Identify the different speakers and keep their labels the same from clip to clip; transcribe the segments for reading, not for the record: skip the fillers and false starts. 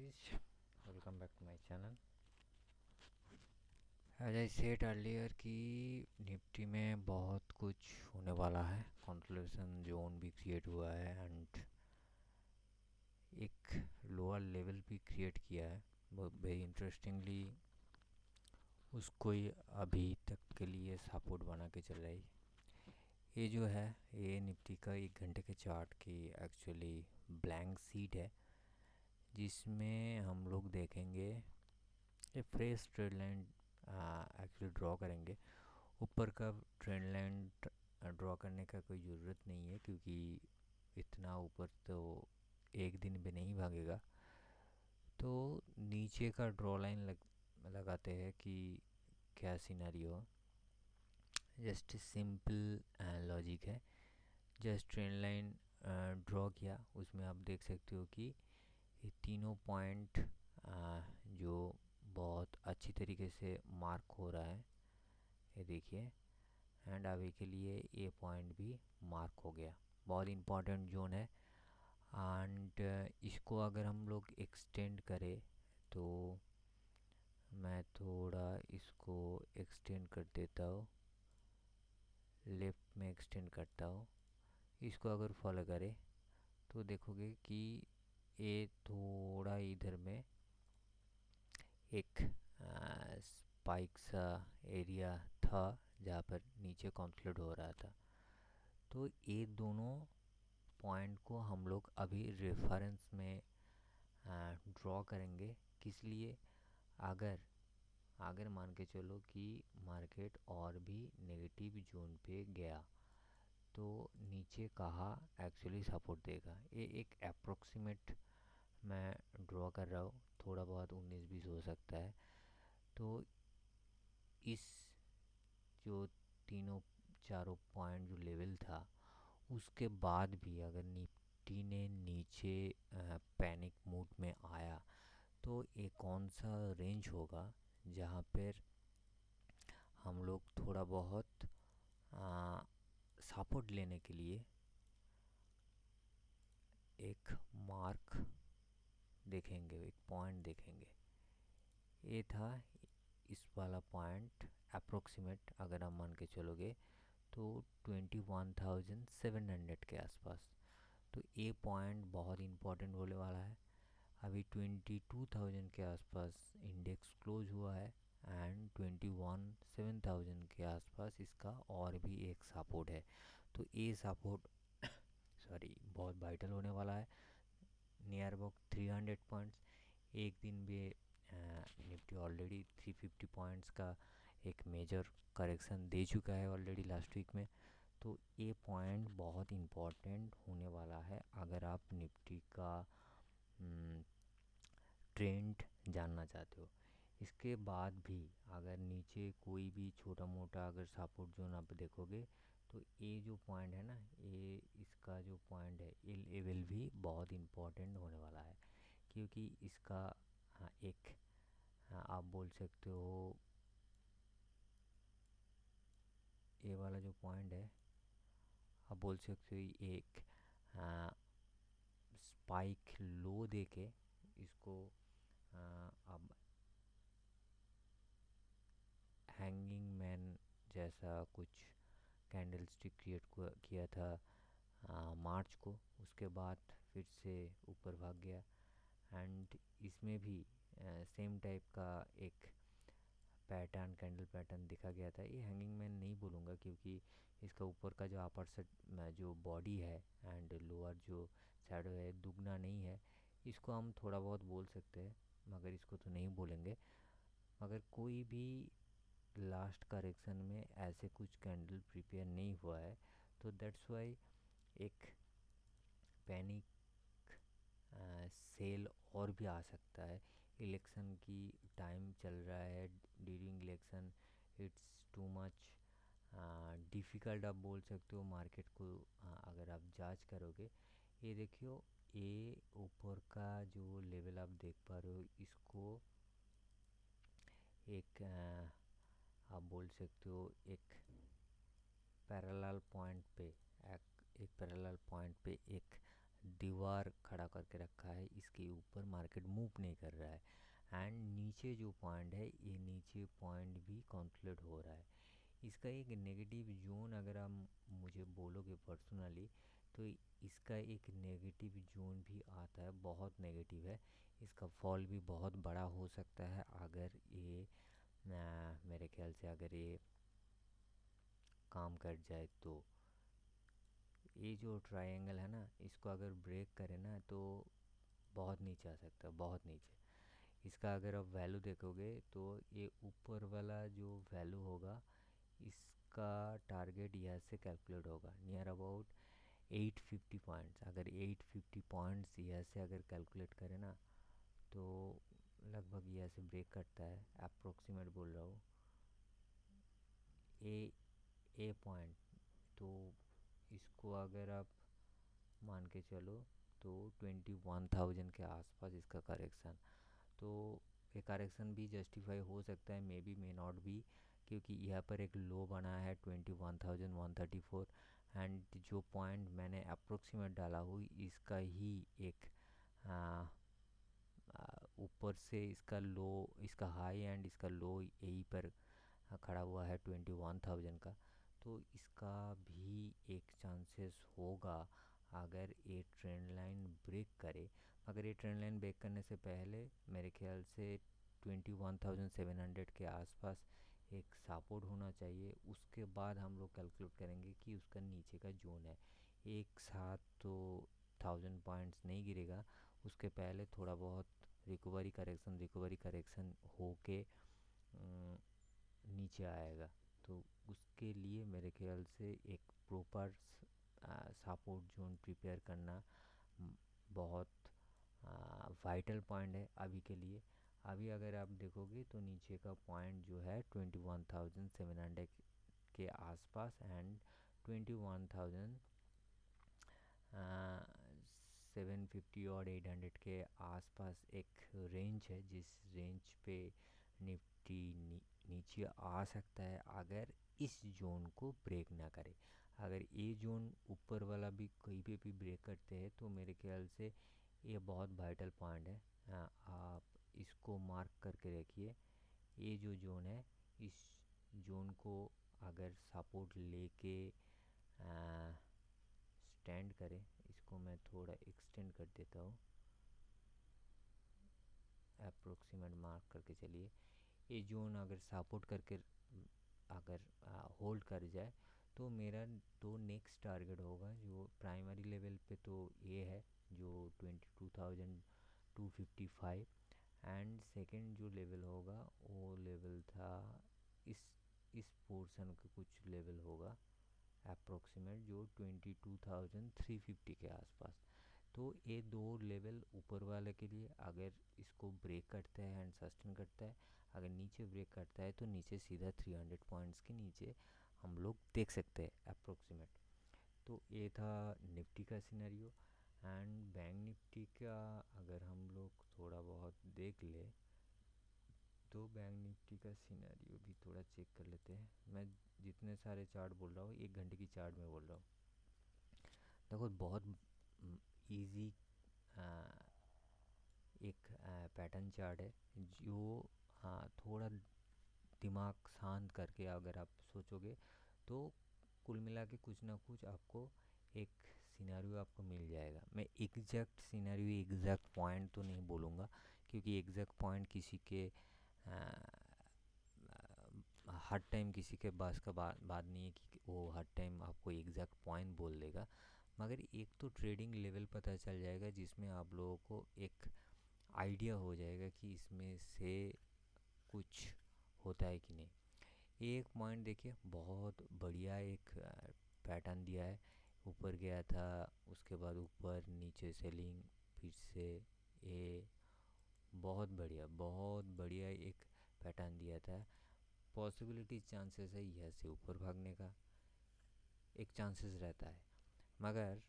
Speaker 1: guys, welcome back to my channel. As I said earlier कि Nifty में बहुत कुछ होने वाला है, कंसोलिडेशन जोन भी क्रिएट हुआ है एंड एक लोअर लेवल भी क्रिएट किया है। वेरी इंटरेस्टिंगली उसको ही अभी तक के लिए सपोर्ट बना के चल रही। ये जो है ये निफ्टी का 1 घंटे के चार्ट की एक्चुअली ब्लैंक सीट है, जिसमें हम लोग देखेंगे ये fresh trade line actually draw करेंगे। ऊपर का ट्रेंड लाइन ड्रॉ करने का कोई ज़रूरत नहीं है, क्योंकि इतना ऊपर तो एक दिन में नहीं भागेगा। तो नीचे का ड्रॉ लाइन लगाते हैं कि क्या सिनेरियो। जस्ट सिंपल लॉजिक है। जस्ट ट्रेंड लाइन ड्रॉ किया, उसमें आप देख सकते हो कि ये तीनों पॉइंट जो बहुत अच्छी तरीके से मार्क हो रहा है, ये देखिए। एंड अभी के लिए ये पॉइंट भी मार्क हो गया, बहुत इम्पॉर्टेंट जोन है। एंड इसको अगर हम लोग एक्सटेंड करें तो मैं थोड़ा इसको एक्सटेंड कर देता हूँ, लेफ़्ट में एक्सटेंड करता हूँ। इसको अगर फॉलो करें तो देखोगे कि ये थोड़ा इधर में एक स्पाइक सा एरिया था जहाँ पर नीचे कॉन्फ्लिक्ट हो रहा था। तो ये दोनों पॉइंट को हम लोग अभी रेफरेंस में ड्रॉ करेंगे। किस लिए? अगर अगर मान के चलो कि मार्केट और भी नेगेटिव जोन पे गया तो नीचे कहाँ एक्चुअली सपोर्ट देगा। ये एक अप्रोक्सीमेट मैं ड्रॉ कर रहा हूँ, थोड़ा बहुत 19-20 हो सकता है। तो इस जो तीनों चारों पॉइंट जो लेवल था, उसके बाद भी अगर निफ्टी ने नीचे पैनिक मूड में आया तो ये कौन सा रेंज होगा जहाँ पर हम लोग थोड़ा बहुत सपोर्ट लेने के लिए एक मार्क देखेंगे, एक पॉइंट देखेंगे। ये था इस वाला पॉइंट अप्रोक्सीमेट, अगर आप मान के चलोगे तो 21,700 के आसपास। तो ये पॉइंट बहुत इम्पोर्टेंट होने वाला है। अभी 22,000 के आसपास इंडेक्स क्लोज हुआ है एंड 21,700 के आसपास इसका और भी एक सपोर्ट है। तो ये सपोर्ट सॉरी बहुत वाइटल होने वाला है। Near about 300 points. एक दिन में निफ्टी ऑलरेडी 350 पॉइंट्स का एक मेजर करेक्शन दे चुका है ऑलरेडी लास्ट वीक में। तो ये पॉइंट बहुत इम्पॉर्टेंट होने वाला है अगर आप निफ्टी का ट्रेंड जानना चाहते हो। इसके बाद भी अगर नीचे कोई भी छोटा मोटा अगर सपोर्ट जोन आप देखोगे तो ये जो पॉइंट है ना, ये इसका जो पॉइंट है ये लेवल भी बहुत इम्पोर्टेंट होने वाला है, क्योंकि इसका एक आप बोल सकते हो ये वाला जो पॉइंट है, आप बोल सकते हो एक स्पाइक लो देके इसको अब हैंगिंग मैन जैसा कुछ कैंडल स्टिक क्रिएट किया था मार्च को। उसके बाद फिर से ऊपर भाग गया एंड इसमें भी सेम टाइप का एक पैटर्न, कैंडल पैटर्न दिखा गया था। ये हैंगिंग मैन नहीं बोलूँगा, क्योंकि इसका ऊपर का जो अपर सेट जो बॉडी है एंड लोअर जो शैडो है दुगना नहीं है। इसको हम थोड़ा बहुत बोल सकते हैं, मगर इसको तो नहीं बोलेंगे। मगर कोई भी लास्ट करेक्शन में ऐसे कुछ कैंडल प्रिपेयर नहीं हुआ है, तो दैट्स वाई एक पैनिक सेल और भी आ सकता है। इलेक्शन की टाइम चल रहा है, during election it's too much difficult आप बोल सकते हो मार्केट को। अगर आप जांच करोगे, ये देखियो, ये ऊपर का जो लेवल आप देख पा रहे हो, इसको एक आप बोल सकते हो एक पैरेलल पॉइंट पे एक पैरेलल पॉइंट पे एक दीवार खड़ा करके रखा है, इसके ऊपर मार्केट मूव नहीं कर रहा है। एंड नीचे जो पॉइंट है, ये नीचे पॉइंट भी कंसोलिडेट हो रहा है। इसका एक नेगेटिव जोन अगर आप मुझे बोलोगे पर्सनली, तो इसका एक नेगेटिव जोन भी आता है, बहुत नेगेटिव है। इसका फॉल भी बहुत बड़ा हो सकता है अगर ये मेरे ख्याल से अगर ये काम कर जाए तो। ये जो ट्रायंगल है ना, इसको अगर ब्रेक करे ना तो बहुत नीचे आ सकता है, बहुत नीचे। इसका अगर आप वैल्यू देखोगे तो ये ऊपर वाला जो वैल्यू होगा, इसका टारगेट यहाँ से कैलकुलेट होगा नियर अबाउट 850 पॉइंट्स। अगर 850 पॉइंट्स यहाँ से अगर कैलकुलेट करें ना, तो लगभग यहाँ से ब्रेक करता है, अप्रोक्सीमेट बोल रहा हूँ, ए पॉइंट। तो इसको अगर आप मान के चलो तो 21,000 के आसपास इसका करेक्शन। तो ये करेक्शन भी जस्टिफाई हो सकता है, may be may not be, क्योंकि यहाँ पर एक लो बना है 21,134। एंड जो पॉइंट मैंने अप्रोक्सीमेट डाला हुई, इसका ही एक ऊपर से इसका लो, इसका हाई एंड इसका लो यहीं पर खड़ा हुआ है 21,000 का। तो इसका भी एक चांसेस होगा अगर ये ट्रेंड लाइन ब्रेक करे। मगर ये ट्रेंड लाइन ब्रेक करने से पहले मेरे ख्याल से 21,700 के आसपास एक सपोर्ट होना चाहिए। उसके बाद हम लोग कैलकुलेट करेंगे कि उसका नीचे का जोन है। एक साथ तो 1,000 पॉइंट्स नहीं गिरेगा, उसके पहले थोड़ा बहुत रिकवरी करेक्शन होके नीचे आएगा। तो उसके लिए मेरे ख्याल से एक प्रॉपर सपोर्ट जोन प्रिपेयर करना बहुत वाइटल पॉइंट है अभी के लिए। अभी अगर आप देखोगे तो नीचे का पॉइंट जो है 21,700 के आसपास एंड 21,750 और 800 के आसपास एक रेंज है, जिस रेंज पे निफ्टी नीचे आ सकता है अगर इस जोन को ब्रेक ना करे। अगर ये जोन ऊपर वाला भी कहीं पे भी ब्रेक करते हैं तो मेरे ख्याल से ये बहुत वाइटल पॉइंट है। आप इसको मार्क करके रखिए। ये जो जोन है, इस जोन को अगर सपोर्ट लेके स्टैंड करे, इसको मैं थोड़ा एक्सटेंड कर देता हूँ, अप्रोक्सीमेट मार्क करके चलिए। ये जोन अगर सपोर्ट करके अगर होल्ड कर जाए तो मेरा तो नेक्स्ट टारगेट होगा जो प्राइमरी लेवल पे, तो ये है जो 22,255। एंड सेकंड जो लेवल होगा वो लेवल था इस पोर्शन का कुछ लेवल होगा अप्रोक्सीमेट जो 22,350 के आसपास। तो ये दो लेवल ऊपर वाले के लिए अगर इसको ब्रेक करता है एंड सस्टेन करता है, अगर नीचे ब्रेक करता है तो नीचे सीधा 300 पॉइंट्स के नीचे हम लोग देख सकते हैं अप्रोक्सीमेट। तो ये था निफ्टी का सिनेरियो। एंड बैंक निफ्टी का अगर हम लोग थोड़ा बहुत देख ले तो बैंक निफ्टी का सिनेरियो भी थोड़ा चेक कर लेते हैं। मैं जितने सारे चार्ट बोल रहा हूँ 1 घंटे की चार्ट में बोल रहा हूँ। देखो बहुत इजी एक पैटर्न चार्ट है जो थोड़ा दिमाग शांत करके अगर आप सोचोगे तो कुल मिला के कुछ ना कुछ आपको एक सिनेरियो आपको मिल जाएगा। मैं एग्जैक्ट सिनेरियो एग्जैक्ट पॉइंट तो नहीं बोलूँगा, क्योंकि एग्जैक्ट पॉइंट किसी के हर टाइम किसी के बस का बात नहीं है कि वो हर टाइम आपको एग्जैक्ट पॉइंट बोल देगा। मगर एक तो ट्रेडिंग लेवल पता चल जाएगा जिसमें आप लोगों को एक आइडिया हो जाएगा कि इसमें से कुछ होता है कि नहीं। एक पॉइंट देखिए, बहुत बढ़िया एक पैटर्न दिया है, ऊपर गया था, उसके बाद ऊपर नीचे सेलिंग, फिर से ये बहुत बढ़िया एक पैटर्न दिया था। पॉसिबिलिटी चांसेस है यह से ऊपर भागने का एक चांसेस रहता है। मगर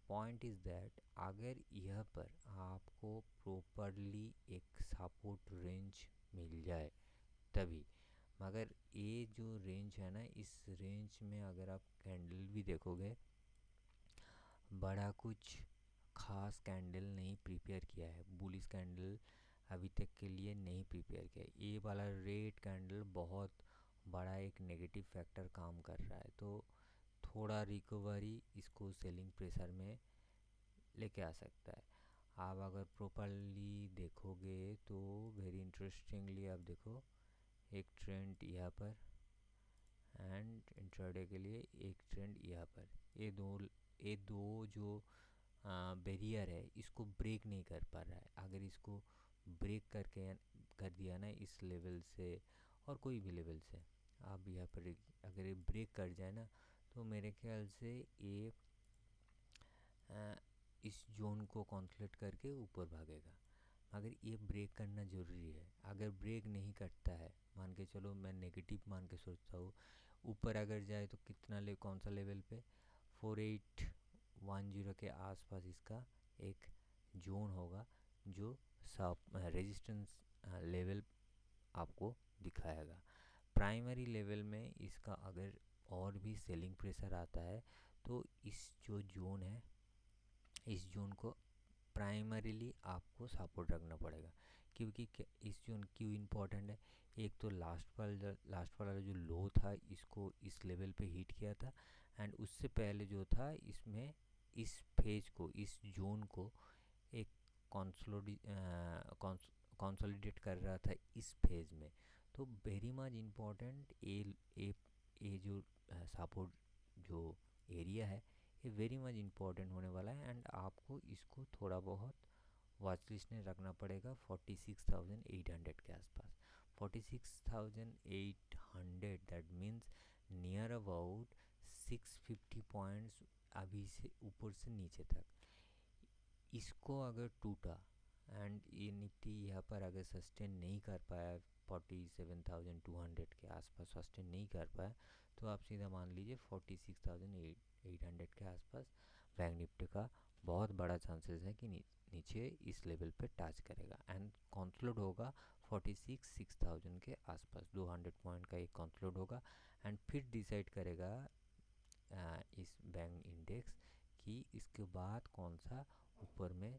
Speaker 1: पॉइंट इज़ दैट अगर यह पर आपको प्रॉपरली एक सपोर्ट रेंज मिल जाए तभी। मगर ये जो रेंज है ना, इस रेंज में अगर आप कैंडल भी देखोगे बड़ा कुछ खास कैंडल नहीं प्रिपेयर किया है, बुलिश कैंडल अभी तक के लिए नहीं प्रिपेयर किया है। ये वाला रेड कैंडल बहुत बड़ा एक नेगेटिव फैक्टर काम कर रहा है, तो थोड़ा रिकवरी इसको सेलिंग प्रेशर में लेके आ सकता है। आप अगर प्रॉपरली देखोगे तो वेरी इंटरेस्टिंगली आप देखो, एक ट्रेंड यहाँ पर एंड इंट्राडे के लिए एक ट्रेंड यहाँ पर। ये दो जो बैरियर है इसको ब्रेक नहीं कर पा रहा है। अगर इसको ब्रेक करके कर दिया ना इस लेवल से और कोई भी लेवल से, आप यहाँ पर अगर ये ब्रेक कर जाए ना, तो मेरे ख्याल से ये इस जोन को कॉन्सलेट करके ऊपर भागेगा। मगर ये ब्रेक करना ज़रूरी है। अगर ब्रेक नहीं करता है, मान के चलो मैं नेगेटिव मान के सोचता हूँ, ऊपर अगर जाए तो कितना कौन सा लेवल पे 4810 के आसपास इसका एक जोन होगा जो सब रेजिस्टेंस लेवल आपको दिखाएगा। प्राइमरी लेवल में इसका अगर और भी सेलिंग प्रेशर आता है तो इस जो जोन है इस जोन को प्राइमरीली आपको सपोर्ट रखना पड़ेगा। क्योंकि इस जोन क्यों इम्पोर्टेंट है, एक तो लास्ट वाला जो लो था इसको इस लेवल पे हिट किया था, एंड उससे पहले जो था इसमें इस फेज को इस जोन को एक कंसोलिडेट कर रहा था इस फेज में। तो वेरी मच इम्पोर्टेंट ये जो सपोर्ट जो एरिया है ये वेरी मच इम्पोर्टेंट होने वाला है, एंड आपको इसको थोड़ा बहुत वॉच लिस्ट में रखना पड़ेगा 46,800 के आसपास। 46,800 that means near about 650 points अभी से ऊपर से नीचे तक। इसको अगर टूटा एंड ये निफ्टी यहाँ पर अगर सस्टेन नहीं कर पाया 47,200 के आसपास सस्टेन नहीं कर पाया, तो आप सीधा मान लीजिए 46,800 के आसपास बैंक निफ्टी का बहुत बड़ा चांसेस है कि नीचे इस लेवल पे टच करेगा एंड कंक्लूड होगा 46,000 के आसपास। 200 पॉइंट का एक कंक्लूड होगा एंड फिर डिसाइड करेगा इस बैंक इंडेक्स कि इसके बाद कौन सा ऊपर में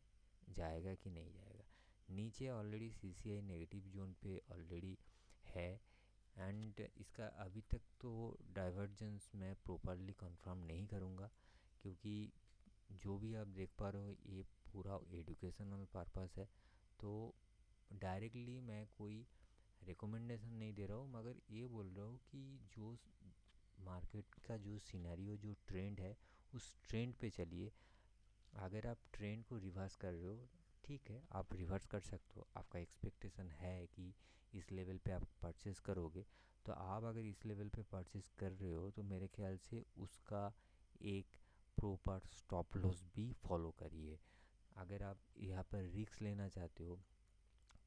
Speaker 1: जाएगा कि नहीं जाएगा। नीचे ऑलरेडी सीसीआई नेगेटिव जोन पे ऑलरेडी है, एंड इसका अभी तक तो डाइवर्जेंस मैं प्रॉपरली कंफर्म नहीं करूँगा, क्योंकि जो भी आप देख पा रहे हो ये पूरा एजुकेशनल पर्पस है। तो डायरेक्टली मैं कोई रिकमेंडेशन नहीं दे रहा हूँ, मगर ये बोल रहा हूँ कि जो मार्केट का जो सिनेरियो जो ट्रेंड है उस ट्रेंड पे चलिए। अगर आप ट्रेंड को रिवर्स कर रहे हो, ठीक है आप रिवर्स कर सकते हो, आपका एक्सपेक्टेशन है कि इस लेवल पे आप परचेस करोगे, तो आप अगर इस लेवल पे परचेस कर रहे हो तो मेरे ख्याल से उसका एक प्रॉपर स्टॉप लॉस भी फॉलो करिए। अगर आप यहाँ पर रिस्क लेना चाहते हो,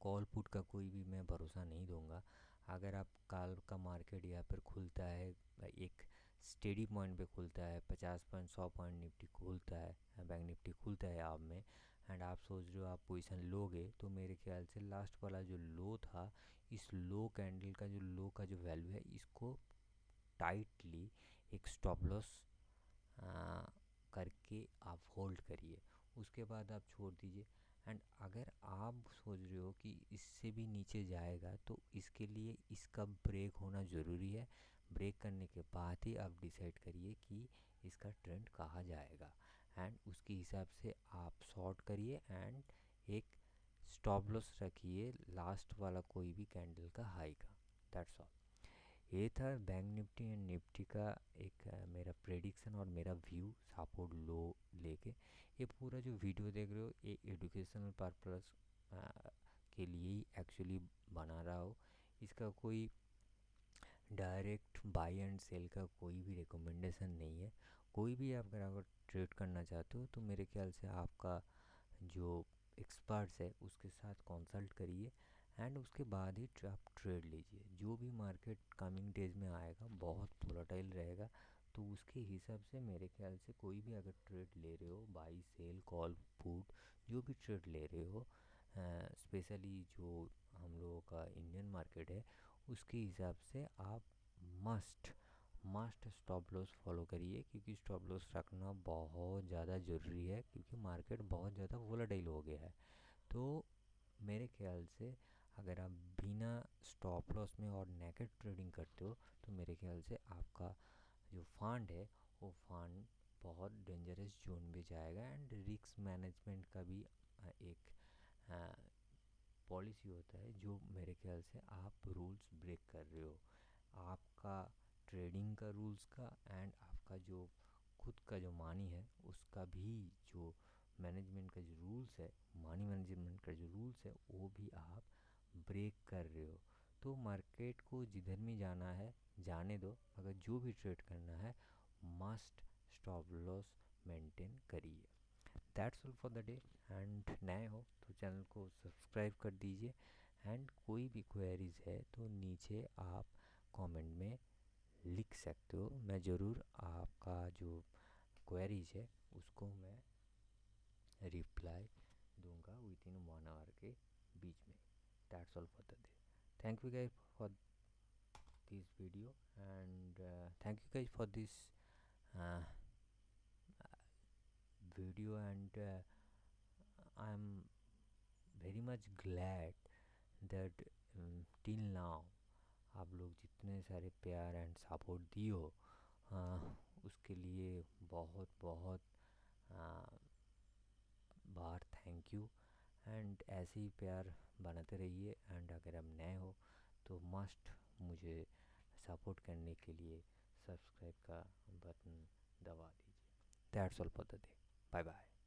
Speaker 1: कॉल पुट का कोई भी मैं भरोसा नहीं दूंगा। अगर आप कल का मार्केट यहाँ पर खुलता है एक स्टेडी पॉइंट पे खुलता है, 50 पॉइंट 100 पॉइंट निफ्टी खुलता है, बैंक निफ्टी खुलता है आप में, एंड आप सोच रहे हो आप पोजीशन लोगे, तो मेरे ख्याल से लास्ट वाला जो लो था इस लो कैंडल का जो लो का जो वैल्यू है इसको टाइटली एक स्टॉप लॉस करके आप होल्ड करिए, उसके बाद आप छोड़ दीजिए। एंड अगर आप सोच रहे हो कि इससे भी नीचे जाएगा तो इसके लिए इसका ब्रेक होना ज़रूरी है। ब्रेक करने के बाद ही आप डिसाइड करिए कि इसका ट्रेंड कहाँ जाएगा, एंड उसके हिसाब से आप शॉर्ट करिए एंड एक स्टॉप लॉस रखिए लास्ट वाला कोई भी कैंडल का हाई का। That's all. ये था बैंक निफ्टी एंड निफ्टी का एक मेरा प्रेडिक्शन और मेरा व्यू सपोर्ट लो लेके। ये पूरा जो वीडियो देख रहे हो ये एजुकेशनल पर्पस के लिए ही एक्चुअली बना रहा हो। इसका कोई डायरेक्ट बाय एंड सेल का कोई भी रिकमेंडेशन नहीं है। कोई भी आप अगर ट्रेड करना चाहते हो तो मेरे ख्याल से आपका जो एक्सपर्ट्स है उसके साथ कंसल्ट करिए एंड उसके बाद ही आप ट्रेड लीजिए। जो भी मार्केट कमिंग डेज में आएगा बहुत वोलेटाइल रहेगा, तो उसके हिसाब से मेरे ख्याल से कोई भी अगर ट्रेड ले रहे हो, बाई सेल कॉल पुट जो भी ट्रेड ले रहे हो, स्पेशली जो हम लोगों का इंडियन मार्केट है उसके हिसाब से आप must must stop loss follow करिए, क्योंकि स्टॉप लॉस रखना बहुत ज़्यादा ज़रूरी है, क्योंकि मार्केट बहुत ज़्यादा वोलेटाइल हो गया है। तो मेरे ख्याल से अगर आप बिना स्टॉप लॉस में और नेकेड ट्रेडिंग करते हो तो मेरे ख्याल से आपका जो फंड है वो फंड बहुत डेंजरस जोन में जाएगा। एंड रिस्क मैनेजमेंट का भी एक पॉलिसी होता है जो मेरे ख्याल से आप रूल्स ब्रेक कर रहे हो। आपका ट्रेडिंग का रूल्स का एंड आपका जो खुद का जो मनी है उसका भी जो मैनेजमेंट का जो रूल्स है, मनी मैनेजमेंट का जो रूल्स है वो भी आप ब्रेक कर रहे हो। तो मार्केट को जिधर भी जाना है जाने दो, अगर जो भी ट्रेड करना है मस्ट स्टॉप लॉस मेंटेन करिए। That's all for the day. And नए हो तो चैनल को सब्सक्राइब कर दीजिए। एंड कोई भी क्वेरीज है तो नीचे आप कमेंट में लिख सकते हो, मैं ज़रूर आपका जो क्वेरीज है उसको मैं रिप्लाई दूंगा विद इन 1 आवर के बीच में। That's all for the day. Thank you guys for this video and thank you guys for this video, and I am very much glad that till now आप लोग जितने सारे प्यार and support दिए हो उसके लिए बहुत बहुत बार थैंक यू। एंड ऐसे ही प्यार बनाते रहिए। एंड अगर आप नए हो तो मस्ट मुझे सपोर्ट करने के लिए सब्सक्राइब का बटन दबा दीजिए। That's all for the day. Bye bye.